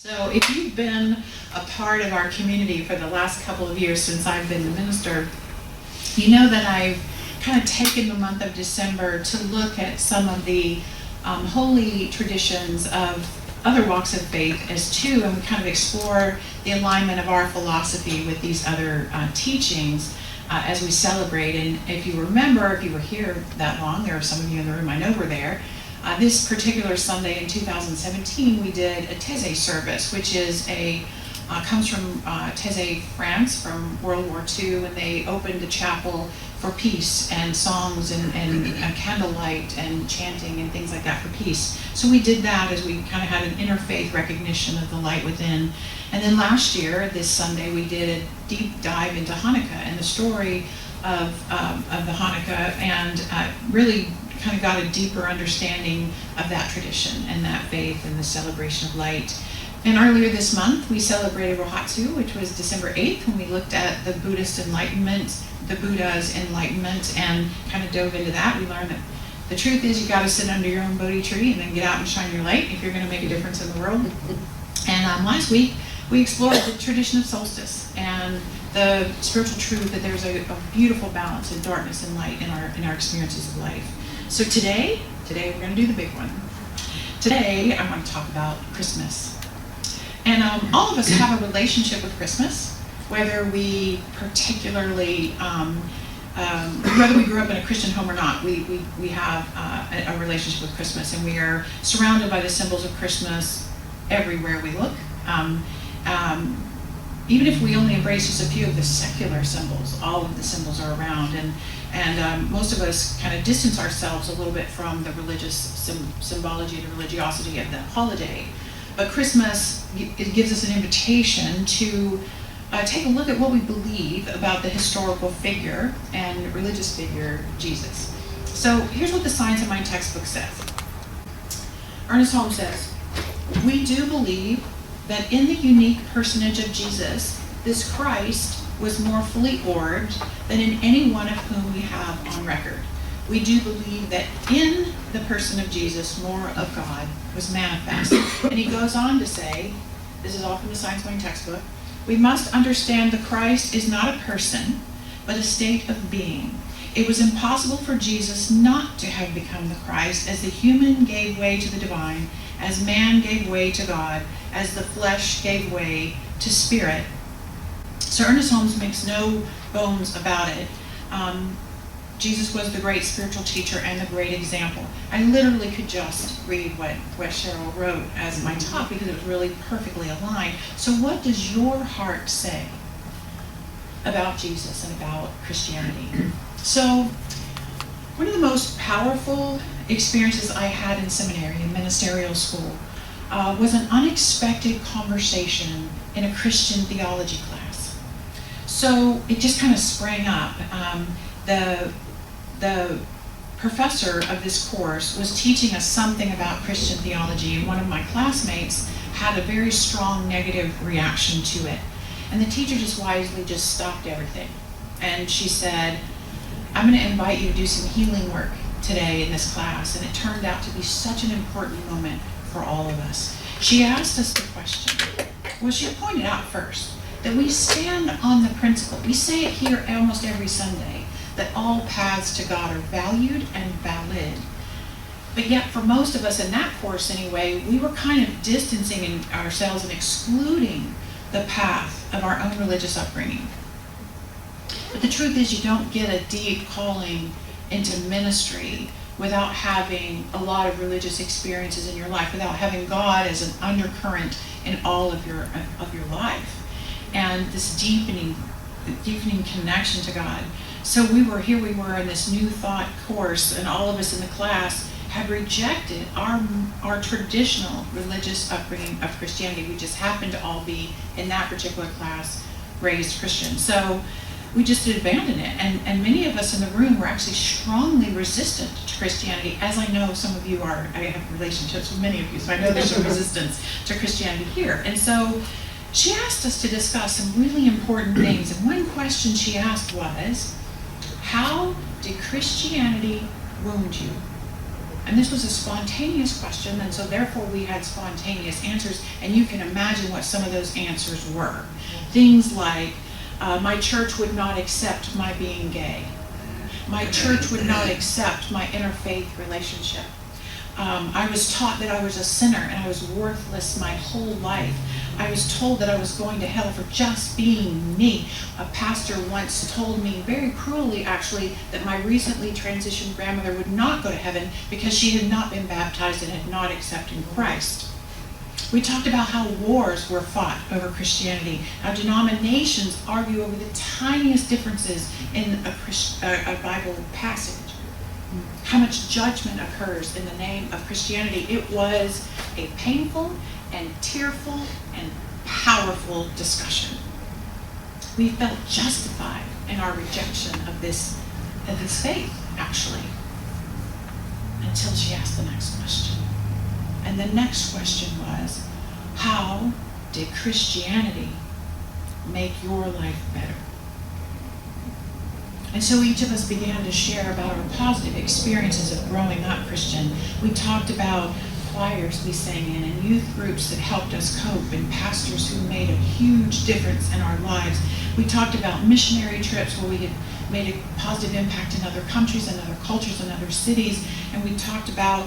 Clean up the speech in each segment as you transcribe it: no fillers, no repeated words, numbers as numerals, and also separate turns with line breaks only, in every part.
So if you've been a part of our community for the last couple of years since I've been the minister, you know that I've kind of taken the month of December to look at some of the holy traditions of other walks of faith as too, and we kind of explore the alignment of our philosophy with these other teachings as we celebrate. And if you remember, if you were here that long, there are some of you in the room I know were there, this particular Sunday in 2017, we did a Taizé service, which is comes from Taizé, France, from World War II, and they opened a chapel for peace and songs and candlelight and chanting and things like that for peace. So we did that as we kind of had an interfaith recognition of the light within. And then last year, this Sunday, we did a deep dive into Hanukkah and the story of the Hanukkah, and really kind of got a deeper understanding of that tradition and that faith and the celebration of light. And earlier this month, we celebrated Rohatsu, which was December 8th, when we looked at the Buddhist enlightenment, the Buddha's enlightenment, and kind of dove into that. We learned that the truth is you got to sit under your own Bodhi tree and then get out and shine your light if you're going to make a difference in the world. And last week, we explored the tradition of solstice and the spiritual truth that there's a beautiful balance of darkness and light in our experiences of life. So today we're going to do the big one. Today, I want to talk about Christmas. And all of us have a relationship with Christmas, whether we particularly, whether we grew up in a Christian home or not, we have a relationship with Christmas, and we are surrounded by the symbols of Christmas everywhere we look. Even if we only embrace just a few of the secular symbols, all of the symbols are around, and most of us kind of distance ourselves a little bit from the religious symbology, the religiosity of the holiday. But Christmas, it gives us an invitation to take a look at what we believe about the historical figure and religious figure, Jesus. So here's what the Science of Mind textbook says. Ernest Holmes says, "We do believe that in the unique personage of Jesus, this Christ was more fully orbed than in any one of whom we have on record. We do believe that in the person of Jesus, more of God was manifest." And he goes on to say, this is all from the Science Mind textbook, "We must understand the Christ is not a person, but a state of being. It was impossible for Jesus not to have become the Christ, as the human gave way to the divine, as man gave way to God, as the flesh gave way to spirit." So Ernest Holmes makes no bones about it. Jesus was the great spiritual teacher and the great example. I literally could just read what Cheryl wrote as my top because it was really perfectly aligned. So what does your heart say about Jesus and about Christianity? So one of the most powerful experiences I had in seminary, in ministerial school, was an unexpected conversation in a Christian theology class. So it just kind of sprang up. The professor of this course was teaching us something about Christian theology, and one of my classmates had a very strong negative reaction to it. And the teacher just wisely just stopped everything. And she said, "I'm going to invite you to do some healing work today in this class." And it turned out to be such an important moment for all of us. She asked us the question, well, she pointed out first that we stand on the principle, we say it here almost every Sunday, that all paths to God are valued and valid. But yet for most of us in that course anyway, we were kind of distancing ourselves and excluding the path of our own religious upbringing. But the truth is, you don't get a deep calling into ministry without having a lot of religious experiences in your life, without having God as an undercurrent in all of your life, and this deepening connection to God. So we were in this New Thought course, and all of us in the class had rejected our traditional religious upbringing of Christianity. We just happened to all be, in that particular class, raised Christian. So we just did abandon it. And many of us in the room were actually strongly resistant to Christianity, as I know some of you are. I have relationships with many of you, so I know there's some resistance to Christianity here. And so she asked us to discuss some really important things. And one question she asked was, how did Christianity wound you? And this was a spontaneous question, and so therefore we had spontaneous answers, and you can imagine what some of those answers were. Things like, my church would not accept my being gay. My church would not accept my interfaith relationship. I was taught that I was a sinner and I was worthless my whole life. I was told that I was going to hell for just being me. A pastor once told me, very cruelly actually, that my recently transitioned grandmother would not go to heaven because she had not been baptized and had not accepted Christ. We talked about how wars were fought over Christianity, how denominations argue over the tiniest differences in a Bible passage, how much judgment occurs in the name of Christianity. It was a painful and tearful and powerful discussion. We felt justified in our rejection of this faith, actually, until she asked the next question. And the next question was, how did Christianity make your life better? And so each of us began to share about our positive experiences of growing up Christian. We talked about choirs we sang in and youth groups that helped us cope and pastors who made a huge difference in our lives. We talked about missionary trips where we had made a positive impact in other countries and other cultures and other cities. And we talked about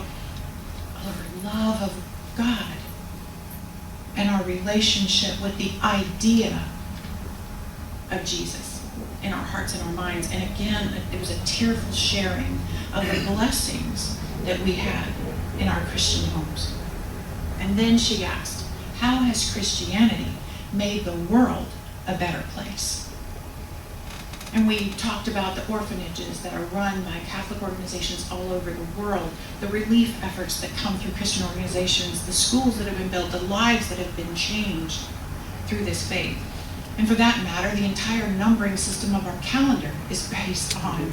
our love of God and our relationship with the idea of Jesus in our hearts and our minds. And again, it was a tearful sharing of the blessings that we had in our Christian homes. And then she asked, how has Christianity made the world a better place? And we talked about the orphanages that are run by Catholic organizations all over the world, the relief efforts that come through Christian organizations, the schools that have been built, the lives that have been changed through this faith. And for that matter, the entire numbering system of our calendar is based on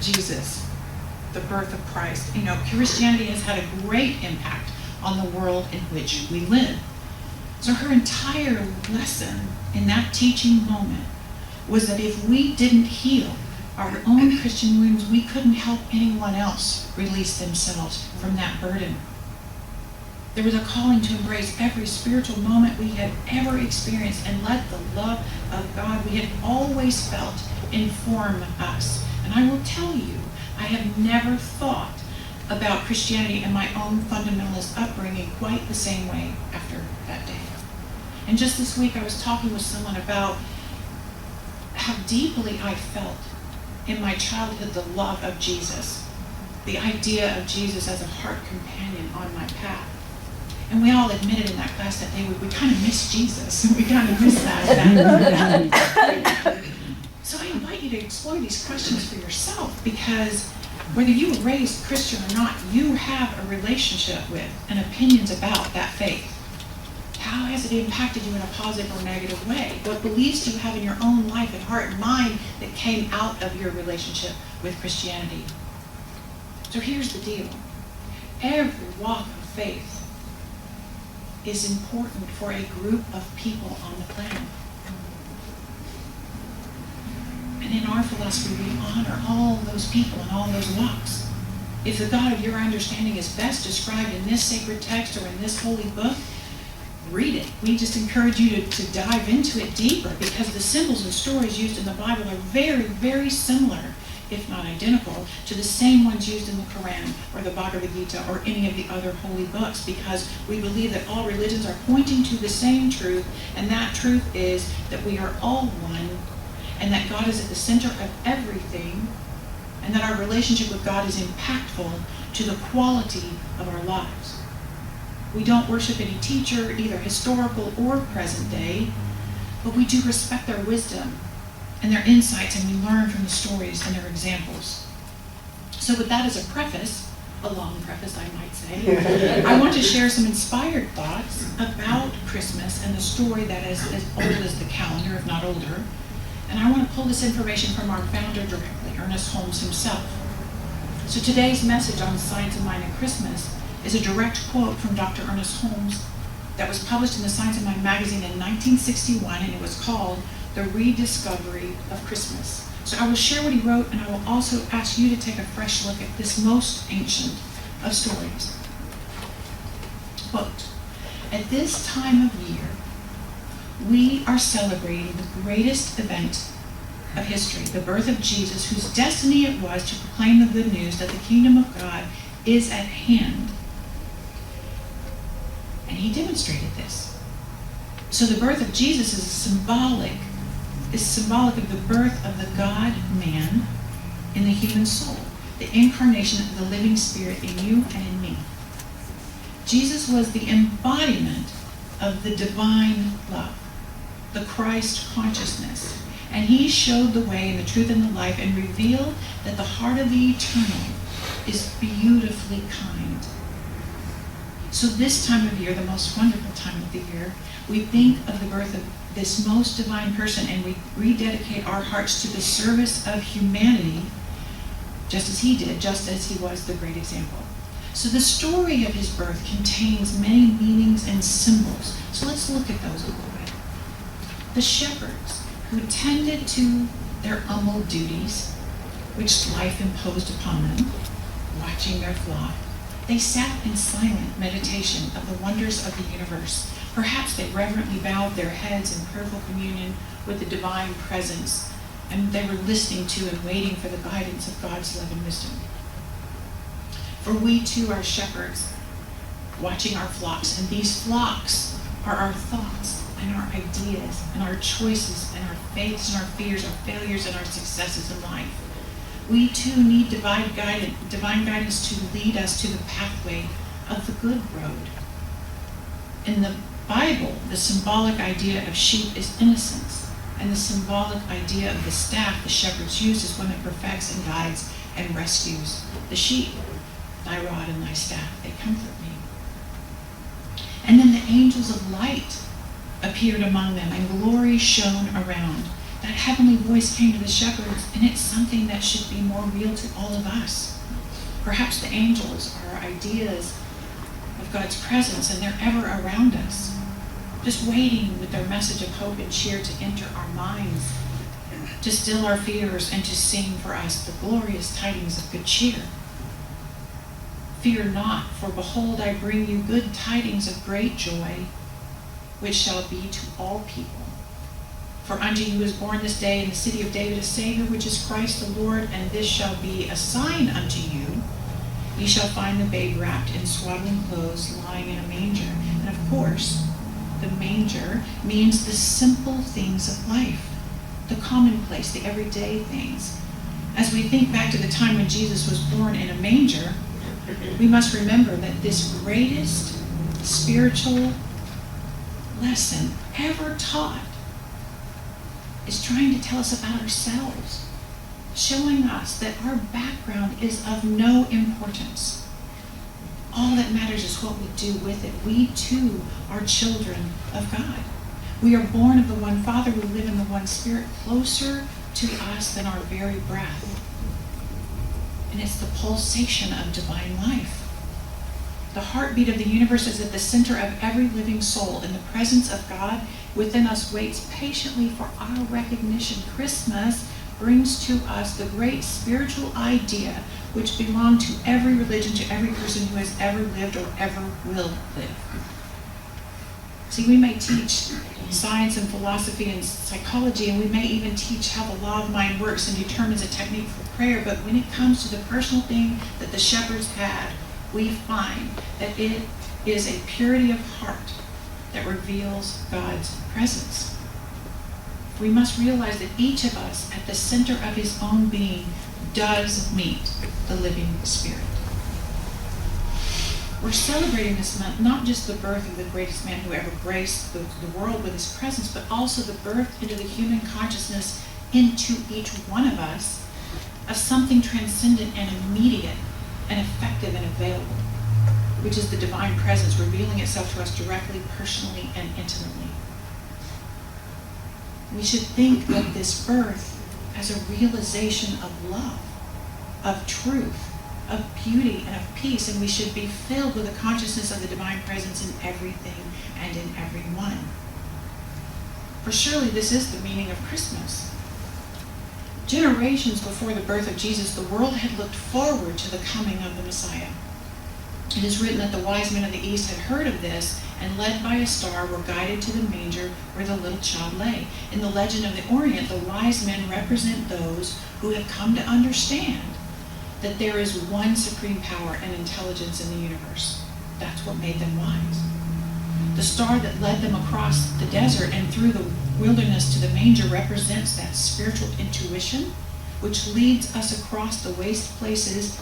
Jesus, the birth of Christ. You know, Christianity has had a great impact on the world in which we live. So her entire lesson in that teaching moment was that if we didn't heal our own Christian wounds, we couldn't help anyone else release themselves from that burden. There was a calling to embrace every spiritual moment we had ever experienced and let the love of God we had always felt inform us. And I will tell you, I have never thought about Christianity and my own fundamentalist upbringing quite the same way after that day. And just this week I was talking with someone about how deeply I felt in my childhood the love of Jesus, the idea of Jesus as a heart companion on my path. And we all admitted in that class that day we kind of miss Jesus. We kind of miss that. So I invite you to explore these questions for yourself, because whether you were raised Christian or not, you have a relationship with and opinions about that faith. How has it impacted you in a positive or negative way? What beliefs do you have in your own life and heart and mind that came out of your relationship with Christianity? So here's the deal. Every walk of faith is important for a group of people on the planet. And in our philosophy, we honor all those people and all those walks. If the God of your understanding is best described in this sacred text or in this holy book, read it. We just encourage you to dive into it deeper, because the symbols and stories used in the Bible are very, very similar, if not identical, to the same ones used in the Quran or the Bhagavad Gita or any of the other holy books, because we believe that all religions are pointing to the same truth, and that truth is that we are all one, and that God is at the center of everything, and that our relationship with God is impactful to the quality of our lives. We don't worship any teacher, either historical or present day, but we do respect their wisdom and their insights, and we learn from the stories and their examples. So with that as a preface, a long preface I might say, I want to share some inspired thoughts about Christmas and the story that is as old as the calendar, if not older. And I want to pull this information from our founder directly, Ernest Holmes himself. So today's message on Science of Mind and Christmas is a direct quote from Dr. Ernest Holmes that was published in the Science of Mind magazine in 1961, and it was called The Rediscovery of Christmas. So I will share what he wrote, and I will also ask you to take a fresh look at this most ancient of stories. Quote, "At this time of year, we are celebrating the greatest event of history, the birth of Jesus, whose destiny it was to proclaim the good news that the kingdom of God is at hand." And he demonstrated this. So the birth of Jesus is symbolic of the birth of the God-man in the human soul, the incarnation of the living spirit in you and in me. Jesus was the embodiment of the divine love, the Christ consciousness, and he showed the way and the truth and the life and revealed that the heart of the eternal is beautifully kind. So this time of year, the most wonderful time of the year, we think of the birth of this most divine person and we rededicate our hearts to the service of humanity, just as he did, just as he was the great example. So the story of his birth contains many meanings and symbols. So let's look at those a little bit. The shepherds who tended to their humble duties, which life imposed upon them, watching their flock, they sat in silent meditation of the wonders of the universe. Perhaps they reverently bowed their heads in prayerful communion with the divine presence, and they were listening to and waiting for the guidance of God's love and wisdom. For we too are shepherds, watching our flocks, and these flocks are our thoughts and our ideas and our choices and our faiths and our fears, our failures and our successes in life. We too need divine guidance to lead us to the pathway of the good road. In the Bible, the symbolic idea of sheep is innocence, and the symbolic idea of the staff the shepherds use is one that perfects and guides and rescues the sheep. Thy rod and thy staff, they comfort me. And then the angels of light appeared among them, and glory shone around. That heavenly voice came to the shepherds, and it's something that should be more real to all of us. Perhaps the angels are ideas of God's presence, and they're ever around us, just waiting with their message of hope and cheer to enter our minds, to still our fears, and to sing for us the glorious tidings of good cheer. Fear not, for behold, I bring you good tidings of great joy, which shall be to all people. For unto you is born this day in the city of David a Savior, which is Christ the Lord, and this shall be a sign unto you. Ye shall find the babe wrapped in swaddling clothes, lying in a manger. And of course, the manger means the simple things of life, the commonplace, the everyday things. As we think back to the time when Jesus was born in a manger, we must remember that this greatest spiritual lesson ever taught is trying to tell us about ourselves, showing us that our background is of no importance. All that matters is what we do with it. We too are children of God. We are born of the one Father. We live in the one Spirit, closer to us than our very breath. And it's the pulsation of divine life. The heartbeat of the universe is at the center of every living soul, and the presence of God within us waits patiently for our recognition. Christmas brings to us the great spiritual idea which belongs to every religion, to every person who has ever lived or ever will live. See, we may teach science and philosophy and psychology, and we may even teach how the law of mind works and determines a technique for prayer, but when it comes to the personal thing that the shepherds had, we find that it is a purity of heart that reveals God's presence. We must realize that each of us, at the center of his own being, does meet the living Spirit. We're celebrating this month not just the birth of the greatest man who ever graced the world with his presence, but also the birth into the human consciousness, into each one of us, of something transcendent and immediate and effective and available, which is the divine presence revealing itself to us directly, personally, and intimately. We should think of this birth as a realization of love, of truth, of beauty, and of peace, and we should be filled with the consciousness of the divine presence in everything and in everyone. For surely this is the meaning of Christmas. Generations before the birth of Jesus, the world had looked forward to the coming of the Messiah. It is written that the wise men of the east had heard of this, and led by a star were guided to the manger where the little child lay. In the legend of the Orient, the wise men represent those who have come to understand that there is one supreme power and intelligence in the universe. That's what made them wise. The star that led them across the desert and through the wilderness to the manger represents that spiritual intuition which leads us across the waste places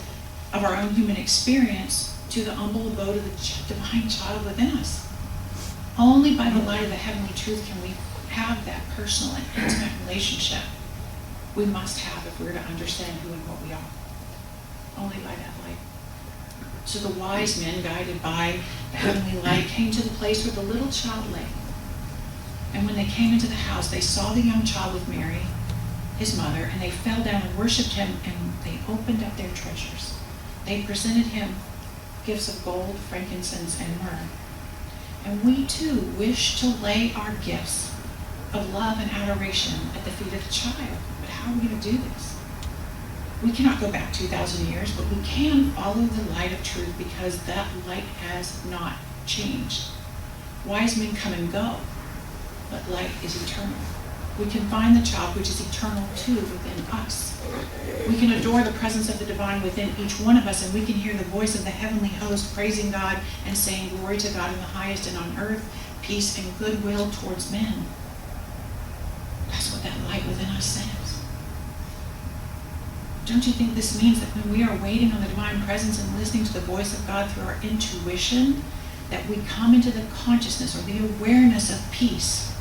of our own human experience to the humble abode of the divine child within us. Only by the light of the heavenly truth can we have that personal and intimate relationship we must have if we're to understand who and what we are. Only by that light. So the wise men, guided by the heavenly light, came to the place where the little child lay. And when they came into the house, they saw the young child with Mary, his mother, and they fell down and worshipped him, and they opened up their treasures. They presented him gifts of gold, frankincense, and myrrh. And we too wish to lay our gifts of love and adoration at the feet of the child. But how are we going to do this? We cannot go back 2,000 years, but we can follow the light of truth because that light has not changed. Wise men come and go, but light is eternal. We can find the child which is eternal too within us. We can adore the presence of the divine within each one of us, and we can hear the voice of the heavenly host praising God and saying, "Glory to God in the highest, and on earth peace and goodwill towards men." That's what that light within us says. Don't you think this means that when we are waiting on the divine presence and listening to the voice of God through our intuition, that we come into the consciousness or the awareness of peace,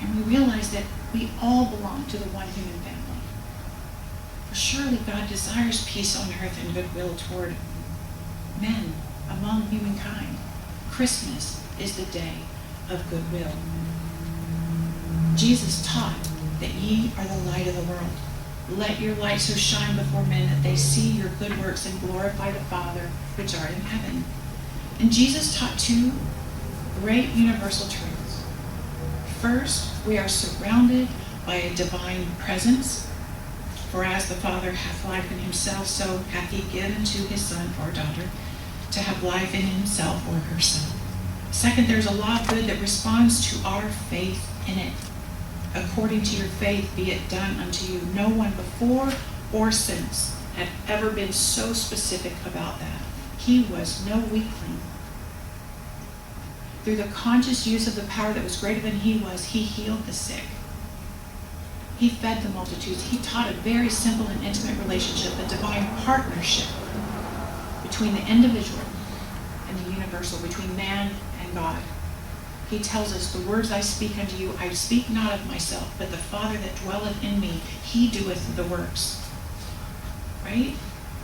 and we realize that we all belong to the one human family? For surely God desires peace on earth and goodwill toward men among humankind. Christmas is the day of goodwill. Jesus taught that ye are the light of the world. Let your light so shine before men that they see your good works and glorify the Father which art in heaven. And Jesus taught two great universal truths. First, we are surrounded by a divine presence. For as the Father hath life in himself, so hath he given to his son or daughter to have life in himself or herself. Second, there's a law of good that responds to our faith in it. According to your faith be it done unto you. No one before or since had ever been so specific about that. He was no weakling. Through the conscious use of the power that was greater than he was, he healed the sick. He fed the multitudes. He taught a very simple and intimate relationship, a divine partnership between the individual and the universal, between man and God. He tells us, the words I speak unto you, I speak not of myself, but the Father that dwelleth in me, he doeth the works. Right?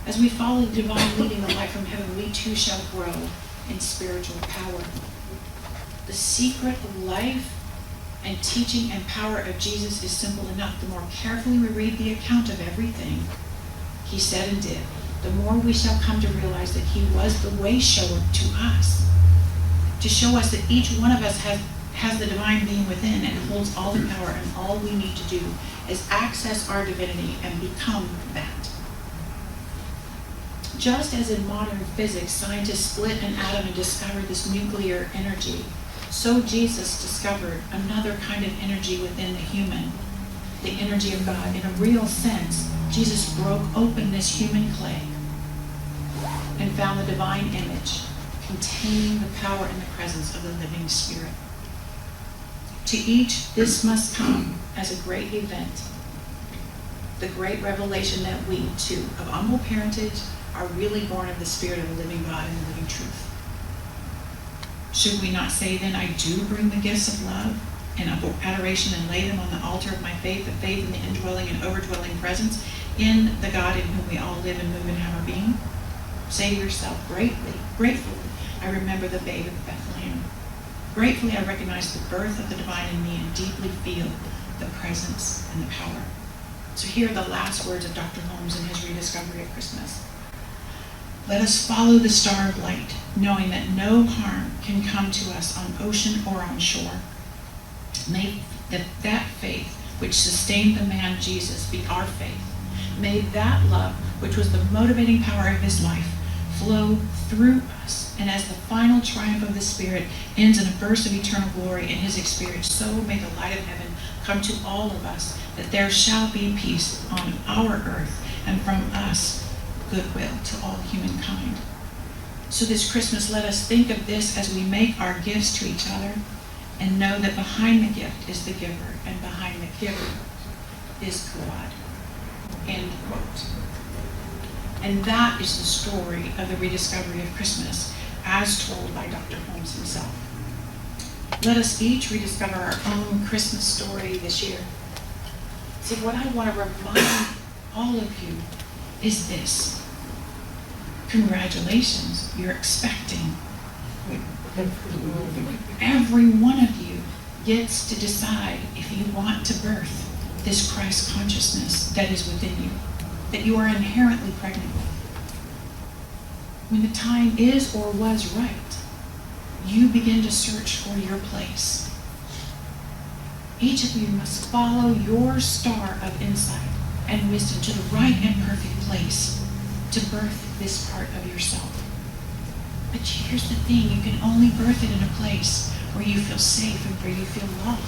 As we follow the divine leading, the light from heaven, we too shall grow in spiritual power. The secret of life and teaching and power of Jesus is simple enough. The more carefully we read the account of everything he said and did, the more we shall come to realize that he was the way shower to us, to show us that each one of us has the divine being within and holds all the power, and all we need to do is access our divinity and become that. Just as in modern physics, scientists split an atom and discovered this nuclear energy, so Jesus discovered another kind of energy within the human, the energy of God. In a real sense, Jesus broke open this human clay and found the divine image containing the power and the presence of the living Spirit. To each, this must come as a great event, the great revelation that we, too, of humble parentage, are really born of the Spirit of the living God and the living truth. Should we not say then, I do bring the gifts of love and adoration and lay them on the altar of my faith, the faith in the indwelling and overdwelling presence in the God in whom we all live and move and have our being? Say to yourself, gratefully, I remember the babe of Bethlehem. Gratefully, I recognize the birth of the divine in me and deeply feel the presence and the power. So here are the last words of Dr. Holmes in his rediscovery of Christmas. Let us follow the star of light, knowing that no harm can come to us on ocean or on shore. May that faith which sustained the man Jesus be our faith. May that love, which was the motivating power of his life, flow through us. And as the final triumph of the Spirit ends in a burst of eternal glory in his experience, so may the light of heaven come to all of us, that there shall be peace on our earth, and from us goodwill to all humankind. So this Christmas, let us think of this as we make our gifts to each other, and know that behind the gift is the giver, and behind the giver is God. End quote. And that is the story of the rediscovery of Christmas, as told by Dr. Holmes himself. Let us each rediscover our own Christmas story this year. See, what I want to remind all of you is this. Congratulations, you're expecting. Every one of you gets to decide if you want to birth this Christ consciousness that is within you, that you are inherently pregnant with. When the time is or was right, you begin to search for your place. Each of you must follow your star of insight and wisdom to the right and perfect place to birth this part of yourself. But here's the thing, you can only birth it in a place where you feel safe and where you feel loved.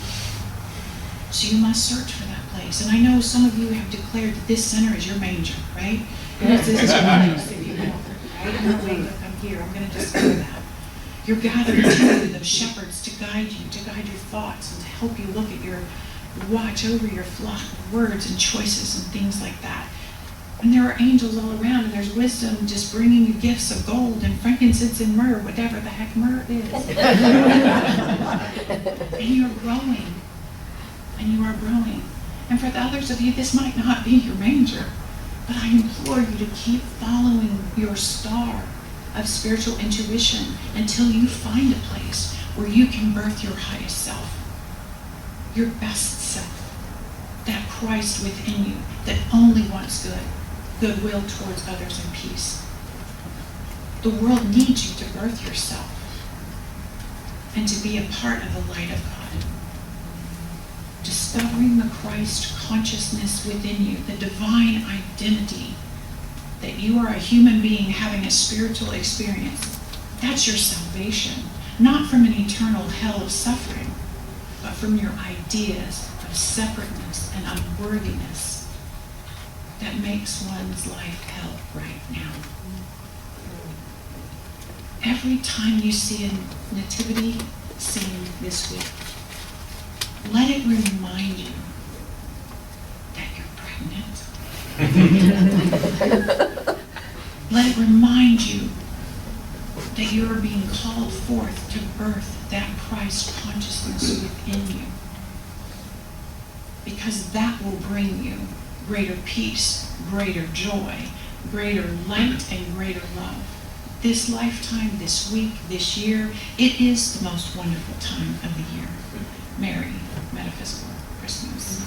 So you must search for that place. And I know some of you have declared that this center is your manger, right? This is your place, if you will. Right? I'm here, I'm going to discover that. You're gathering together those shepherds to guide you, to guide your thoughts, and to help you look at watch over your flock of words and choices and things like that. And there are angels all around, and there's wisdom just bringing you gifts of gold and frankincense and myrrh, whatever the heck myrrh is. And you're growing. And you are growing. And for the others of you, this might not be your manger, but I implore you to keep following your star of spiritual intuition until you find a place where you can birth your highest self, your best self, that Christ within you that only wants goodwill towards others and peace. The world needs you to birth yourself and to be a part of the light of God. Discovering the Christ consciousness within you, the divine identity, that you are a human being having a spiritual experience. That's your salvation, not from an eternal hell of suffering, but from your ideas of separateness and unworthiness that makes one's life hell right now. Every time you see a nativity scene this week, let it remind you that you're pregnant. Let it remind you that you are being called forth to birth that Christ consciousness within you. Because that will bring you greater peace, greater joy, greater light, and greater love. This lifetime, this week, this year, it is the most wonderful time of the year. Merry Metaphysical Christmas.